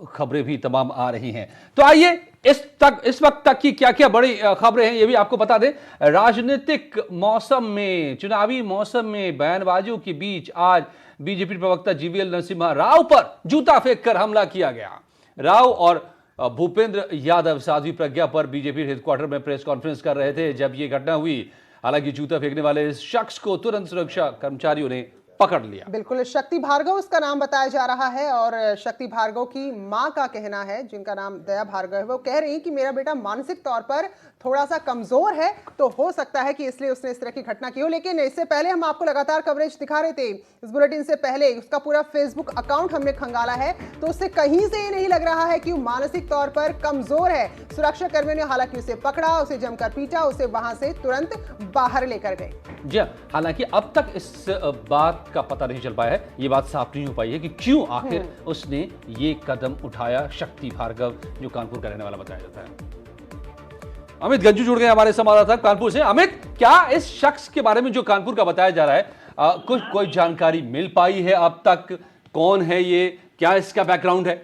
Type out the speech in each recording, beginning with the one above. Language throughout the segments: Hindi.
खबरें भी तमाम आ रही हैं। तो आइए इस वक्त तक की क्या क्या बड़ी खबरें हैं ये भी आपको बता दें। राजनीतिक मौसम में, चुनावी मौसम में बयानबाजियों के बीच आज बीजेपी प्रवक्ता जीवीएल नरसिम्हा राव पर जूता फेंककर हमला किया गया। राव और भूपेंद्र यादव साध्वी प्रज्ञा पर बीजेपी हेडक्वार्टर में प्रेस कॉन्फ्रेंस कर रहे थे जब यह घटना हुई। हालांकि जूता फेंकने वाले इस शख्स को तुरंत सुरक्षा कर्मचारियों ने पकड़ लिया। बिल्कुल, शक्ति भार्गव उसका नाम बताया जा रहा है और शक्ति भार्गव की मां का कहना है, जिनका नाम दया भार्गव है, वो कह रही कि मेरा बेटा मानसिक तौर पर थोड़ा सा कमजोर है, तो हो सकता है कि इसलिए उसने इस तरह की घटना की हो। लेकिन इससे पहले हम आपको लगातार कवरेज दिखा रहे थे, इस बुलेटिन से पहले उसका पूरा फेसबुक अकाउंट हमने खंगाला है, तो उससे कहीं से ये नहीं लग रहा है कि वो मानसिक तौर पर कमजोर है। सुरक्षा कर्मियों ने हालांकि उसे पकड़ा, उसे जमकर पीटा, उसे वहां से तुरंत बाहर लेकर गए। जी हालांकि अब तक इस बात का पता नहीं चल पाया है, ये बात साफ नहीं हो पाई है कि क्यों आखिर उसने ये कदम उठाया। शक्ति भार्गव जो कानपुर का रहने वाला बताया जाता है। अमित गंजू जुड़ गए हमारे संवाददाता कानपुर से। अमित, क्या इस शख्स के बारे में जो कानपुर का बताया जा रहा है, कुछ कोई जानकारी मिल पाई है अब तक? कौन है ये, क्या इसका बैकग्राउंड है?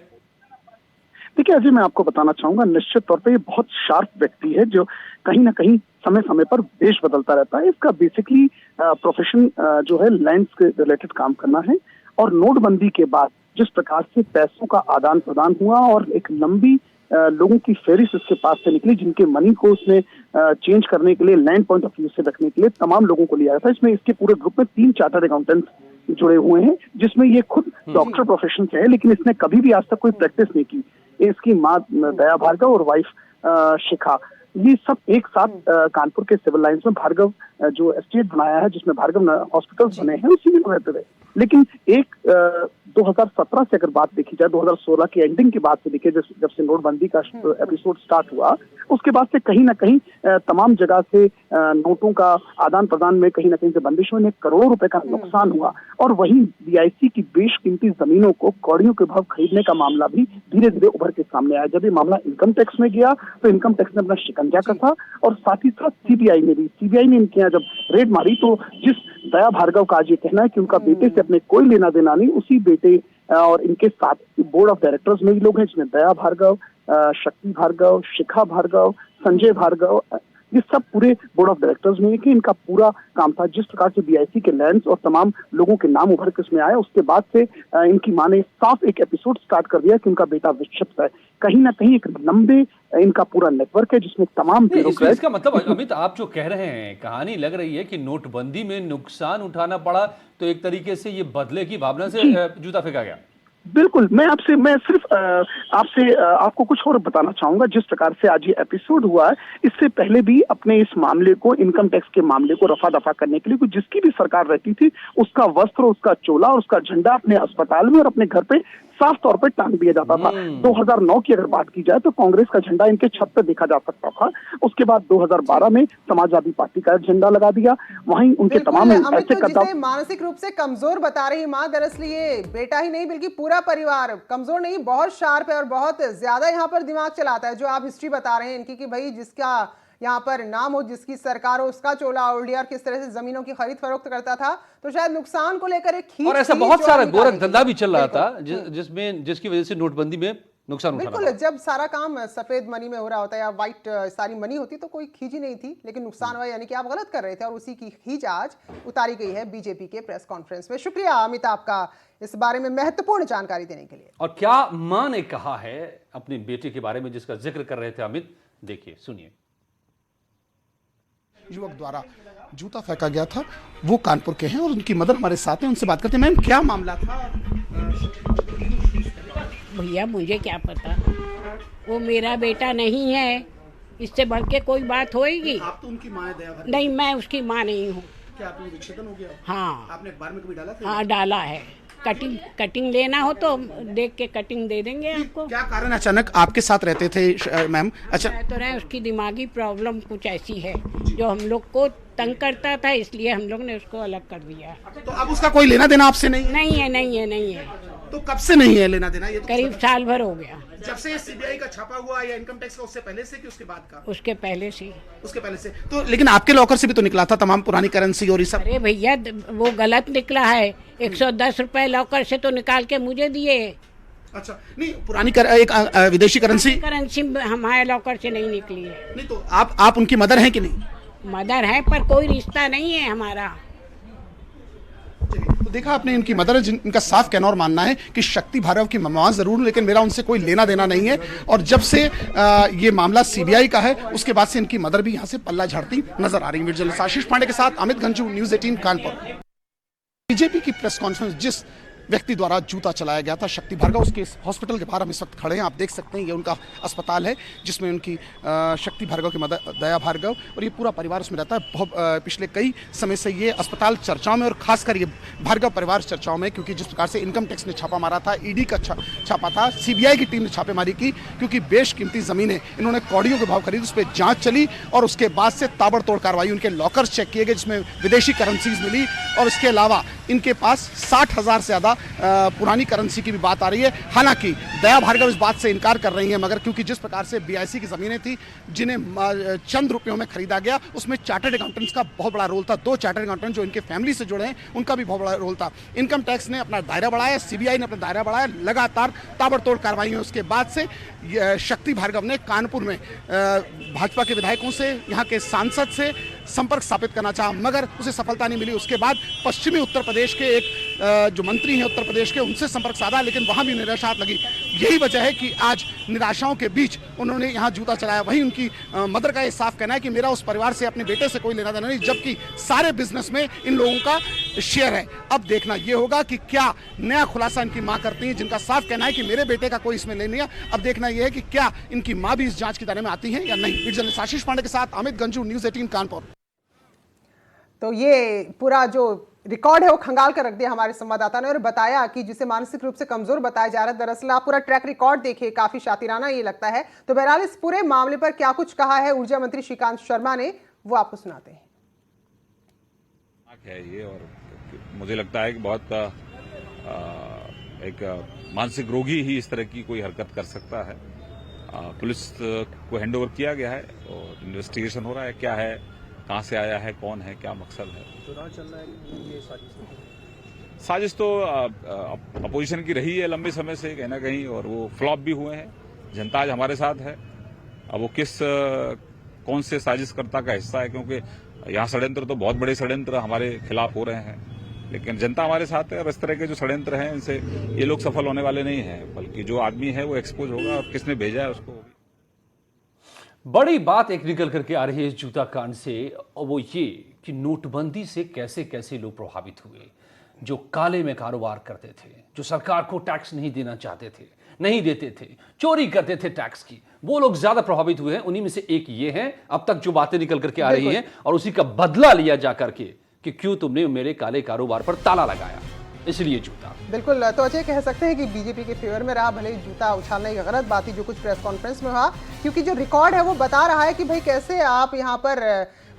देखिए अजय, मैं आपको बताना चाहूंगा, निश्चित तौर पे ये बहुत शार्प व्यक्ति है जो कहीं ना कहीं समय समय पर देश बदलता रहता है। इसका बेसिकली प्रोफेशन जो है लैंड के रिलेटेड काम करना है, और नोटबंदी के बाद जिस प्रकार से पैसों का आदान प्रदान हुआ और एक लंबी लोगों की फेरिस्त इसके पास से निकली, जिनके मनी को उसने चेंज करने के लिए, लैंड पॉइंट ऑफ व्यू से रखने के लिए तमाम लोगों को लिया था। इसमें इसके पूरे ग्रुप में 3 चार्टर्ड अकाउंटेंट्स जुड़े हुए हैं, जिसमें ये खुद डॉक्टर प्रोफेशन से है, लेकिन इसने कभी भी आज तक कोई प्रैक्टिस नहीं की। इसकी माँ दया भार्गव और वाइफ शिखा, ये सब एक साथ कानपुर के सिविल लाइंस में भार्गव जो एस्टेट बनाया है, जिसमें भार्गव हॉस्पिटल्स बने हैं, उसी में रहते थे। लेकिन एक 2017 से अगर बात देखी जाए, 2016 की एंडिंग के बाद से देखिए, जब से नोटबंदी का एपिसोड स्टार्ट हुआ, उसके बाद से कहीं ना कहीं तमाम जगह से नोटों का आदान प्रदान में कहीं ना कहीं से बंदिश हुई, करोड़ों रुपए का नुकसान हुआ। और वहीं बीआईसी की बेशकीमती जमीनों को कौड़ियों के भाव खरीदने का मामला भी धीरे धीरे उभर के सामने आया। जब ये मामला इनकम टैक्स में गया तो इनकम टैक्स ने अपना शिकंजा कसा, और साथ ही साथ सीबीआई ने इनके यहाँ जब रेड मारी, तो जिस दया भार्गव का आज ये कहना है कि उनका बेटे से अपने कोई लेना देना नहीं, उसी बेटे और इनके साथ बोर्ड ऑफ डायरेक्टर्स में भी लोग हैं, जिसमें दया भार्गव, शक्ति भार्गव, शिखा भार्गव, संजय भार्गव, ये सब पूरे बोर्ड ऑफ डायरेक्टर्स में है कि इनका पूरा काम था। जिस प्रकार से बीआईसी के लैंड्स और तमाम लोगों के नाम उभर के इसमें आए, उसके बाद से इनकी मां ने साफ एक एपिसोड स्टार्ट कर दिया कि उनका बेटा विक्षिप्त है। कहीं ना कहीं एक लंबे इनका पूरा नेटवर्क है, जिसमें तमाम इसका मतलब अमित, आप जो कह रहे हैं, कहानी लग रही है कि नोटबंदी में नुकसान उठाना पड़ा, तो एक तरीके से ये बदले की भावना से जूता फेंका गया। बिल्कुल, मैं सिर्फ आपको कुछ और बताना चाहूंगा। जिस प्रकार से आज ये एपिसोड हुआ है, इससे पहले भी अपने इस मामले को, इनकम टैक्स के मामले को रफा दफा करने के लिए जिसकी भी सरकार रहती थी, उसका वस्त्र, उसका चोला और उसका झंडा अपने अस्पताल में और अपने घर पे साफ तौर पे टांग दिया जाता था। 2009 की अगर बात की जाए तो कांग्रेस का झंडा इनके छत पे देखा जा सकता था। उसके बाद 2012 में समाजवादी पार्टी का झंडा लगा दिया। वहीं उनके तमाम ऐसे कदम, मानसिक रूप से कमजोर बता रही मां, दरअसल ये बेटा ही नहीं बल्कि पूरा परिवार कमजोर नहीं, बहुत शार्प है और बहुत ज्यादा यहाँ पर दिमाग चलाता है। जो आप हिस्ट्री बता रहे हैं इनकी कि भाई जिसका यहाँ पर नाम हो, जिसकी सरकार हो, उसका चोला ओढ़ लिया और किस तरह से जमीनों की खरीद फरोख्त करता था, तो शायद नुकसान को लेकर एक खींच, और ऐसा बहुत सारा गोरख धंधा भी चल रहा था जिसकी वजह से नोटबंदी में नुकसान उठाना पड़ा। बिल्कुल, जब सारा काम सफेद मनी में हो रहा होता है या व्हाइट सारी मनी होती तो कोई खींच ही नहीं थी, लेकिन नुकसान हुआ, यानी कि आप गलत कर रहे थे, और उसी की खींच आज उतारी गई है बीजेपी के प्रेस कॉन्फ्रेंस में। शुक्रिया अमित आपका इस बारे में महत्वपूर्ण जानकारी देने के लिए। और क्या मां ने कहा है अपने बेटे के बारे में, जिसका जिक्र कर रहे थे अमित, देखिए सुनिए। युवक द्वारा जूता फेंका गया था, वो कानपुर के हैं और उनकी मदर हमारे साथ हैं, उनसे बात करते हैं। मैम, क्या मामला था? भैया मुझे क्या पता, वो मेरा बेटा नहीं है, इससे बढ़ के कोई बात होएगी? आप तो उनकी माँ है दया भार्गव। नहीं, मैं उसकी माँ नहीं हूँ। क्या आपने विच्छेदन हो गया? हाँ। आपने अखबार में कभी डाला था? हाँ डाला है। कटिंग लेना हो तो देख के कटिंग दे देंगे आपको। क्या कारण अचानक आपके साथ रहते थे मैम? अच्छा, तो रहे, उसकी दिमागी प्रॉब्लम कुछ ऐसी है जो हम लोग को तंग करता था, इसलिए हम लोग ने उसको अलग कर दिया। तो अब उसका कोई लेना देना आपसे नहीं? नहीं है। तो कब से नहीं है लेना देना? ये तो करीब साल भर हो गया। जब से सीबीआई का छापा हुआ या इनकम टैक्स का, उससे पहले से कि उसके बाद का? उसके पहले से। उसके पहले से। तो लेकिन आपके लॉकर से भी तो निकला था तमाम पुरानी करेंसी और ये सब। अरे भैया वो गलत निकला है, 110 रुपए लॉकर से तो निकाल के मुझे दिए। अच्छा, नहीं पुरानी एक विदेशी करेंसी करेंसी हमारे लॉकर से नहीं निकली है। नहीं, तो आप उनकी मदर हैं कि नहीं? मदर है पर कोई रिश्ता नहीं है हमारा। तो देखा आपने, इनकी मदर है, इनका साफ कहना और मानना है कि शक्ति भार्गव की मम्मा जरूर हूं, लेकिन मेरा उनसे कोई लेना देना नहीं है। और जब से ये मामला सीबीआई का है, उसके बाद से इनकी मदर भी यहां से पल्ला झाड़ती नजर आ रही है। वीडियो जर्नलिस्ट आशीष पांडे के साथ अमित गंजू, न्यूज़ 18 कानपुर। बीजेपी की प्रेस कॉन्फ्रेंस जिस व्यक्ति द्वारा जूता चलाया गया था शक्ति भार्गव, उसके इस हॉस्पिटल के बाहर हम इस वक्त खड़े हैं। आप देख सकते हैं ये उनका अस्पताल है जिसमें उनकी शक्ति भार्गव की मदर दया भार्गव और ये पूरा परिवार उसमें रहता है। बहुत पिछले कई समय से ये अस्पताल चर्चाओं में, और खासकर ये भार्गव परिवार चर्चाओं में, क्योंकि जिस प्रकार से इनकम टैक्स ने छापा मारा था, ईडी का छापा था, सीबीआई की टीम ने छापेमारी की, क्योंकि बेशकीमती जमीनें इन्होंने कौड़ियों के भाव खरीदी, उस पर जांच चली और उसके बाद से ताबड़तोड़ कार्रवाई, उनके लॉकर्स चेक किए गए जिसमें विदेशी करेंसीज मिली, और इसके अलावा इनके पास 60,000 से ज़्यादा पुरानी करेंसी की भी बात आ रही है। हालांकि दया भार्गव इस बात से इनकार कर रही हैं, मगर क्योंकि जिस प्रकार से बीआईसी की ज़मीनें थी जिन्हें चंद रुपयों में खरीदा गया, उसमें चार्टर्ड अकाउंटेंट्स का बहुत बड़ा रोल था। 2 चार्टर्ड अकाउंटेंट जो इनके फैमिली से जुड़े हैं उनका भी बहुत बड़ा रोल था। इनकम टैक्स ने अपना दायरा बढ़ाया, सीबीआई ने अपना दायरा बढ़ाया, लगातार ताबड़तोड़ कार्रवाई हुई। उसके बाद से शक्ति भार्गव ने कानपुर में भाजपा के विधायकों से, यहाँ के सांसद से संपर्क स्थापित करना चाहा, मगर उसे सफलता नहीं मिली। उसके बाद पश्चिमी उत्तर प्रदेश के एक जो मंत्री हैं उत्तर प्रदेश के, उनसे संपर्क साधा, लेकिन वहां भी निराशा लगी। यही वजह है कि आज निराशाओं के बीच उन्होंने यहां जूता चलाया। वहीं उनकी मदर का ये साफ कहना है कि मेरा उस परिवार से, अपने बेटे से कोई लेना देना नहीं, जबकि सारे बिजनेस में इन लोगों का शेयर है। अब देखना यह होगा कि क्या नया खुलासा इनकी मां करती है, जिनका साफ कहना है कि मेरे बेटे का कोई इसमें लेना नहीं है। अब देखना यह है कि क्या इनकी मां भी इस जांच के दायरे में आती है या नहीं। जर्नलिस्ट आशीष पांडे के साथ अमित गंजू, न्यूज़ 18 कानपुर। तो ये पूरा जो रिकॉर्ड है वो खंगाल कर रख दिया हमारे संवाददाता ने और बताया कि जिसे मानसिक रूप से कमजोर बताया जा रहा है, दरअसल आप पूरा ट्रैक रिकॉर्ड देखिए, काफी शातिराना ये लगता है। तो बहरहाल इस पूरे मामले पर क्या कुछ कहा है ऊर्जा मंत्री श्रीकांत शर्मा ने, वो आपको सुनाते हैं। है ये, और मुझे लगता है कि बहुत एक मानसिक रोगी ही इस तरह की कोई हरकत कर सकता है। पुलिस को हैंडओवर किया गया है और इन्वेस्टिगेशन हो रहा है, क्या है, कहां से आया है, कौन है, क्या मकसद है। चुनाव चल रहा है कि ये साजिश साजिश तो अपोजिशन की रही है लंबे समय से कहीं ना कहीं, और वो फ्लॉप भी हुए हैं। जनता आज हमारे साथ है। अब वो कौन से साजिशकर्ता का हिस्सा है, क्योंकि यहाँ षड्यंत्र तो बहुत बड़े षड्यंत्र हमारे खिलाफ हो रहे हैं, लेकिन जनता हमारे साथ है और इस तरह के जो षड्यंत्र हैं इनसे ये लोग सफल होने वाले नहीं हैं, बल्कि जो आदमी है वो एक्सपोज होगा और किसने भेजा है उसको। बड़ी बात एक निकल करके आ रही है इस जूता कांड से, और वो ये कि नोटबंदी से कैसे कैसे लोग प्रभावित हुए। जो काले में कारोबार करते थे, जो सरकार को टैक्स नहीं देना चाहते थे, नहीं देते थे, चोरी करते थे टैक्स की, वो लोग ज्यादा प्रभावित हुए हैं। उन्हीं में से एक ये हैं अब तक जो बातें निकल करके आ रही हैं, और उसी का बदला लिया जा करके कि क्यों तुमने मेरे काले कारोबार पर ताला लगाया, इसलिए जूता। बिल्कुल, तो अजय कह सकते हैं कि बीजेपी के फेवर में रहा, भले ही जूता उछालने की गलत बात थी जो कुछ प्रेस कॉन्फ्रेंस में हुआ, क्योंकि जो रिकॉर्ड है वो बता रहा है कि भाई कैसे आप यहाँ पर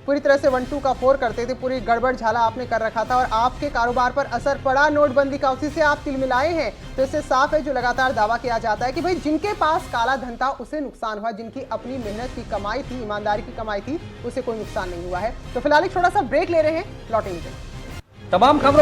पूरी तरह से 1-2 का 4 करते थे, पूरी गड़बड़ झाला आपने कर रखा था और आपके कारोबार पर असर पड़ा नोटबंदी का, उसी से आप तिलमिलाए हैं। तो इससे साफ है जो लगातार दावा किया जाता है कि भाई जिनके पास काला धन था उसे नुकसान हुआ, जिनकी अपनी मेहनत की कमाई थी, ईमानदारी की कमाई थी, उसे कोई नुकसान नहीं हुआ है। तो फिलहाल एक छोटा सा ब्रेक ले रहे हैं, लौटेंगे। तमाम खबरों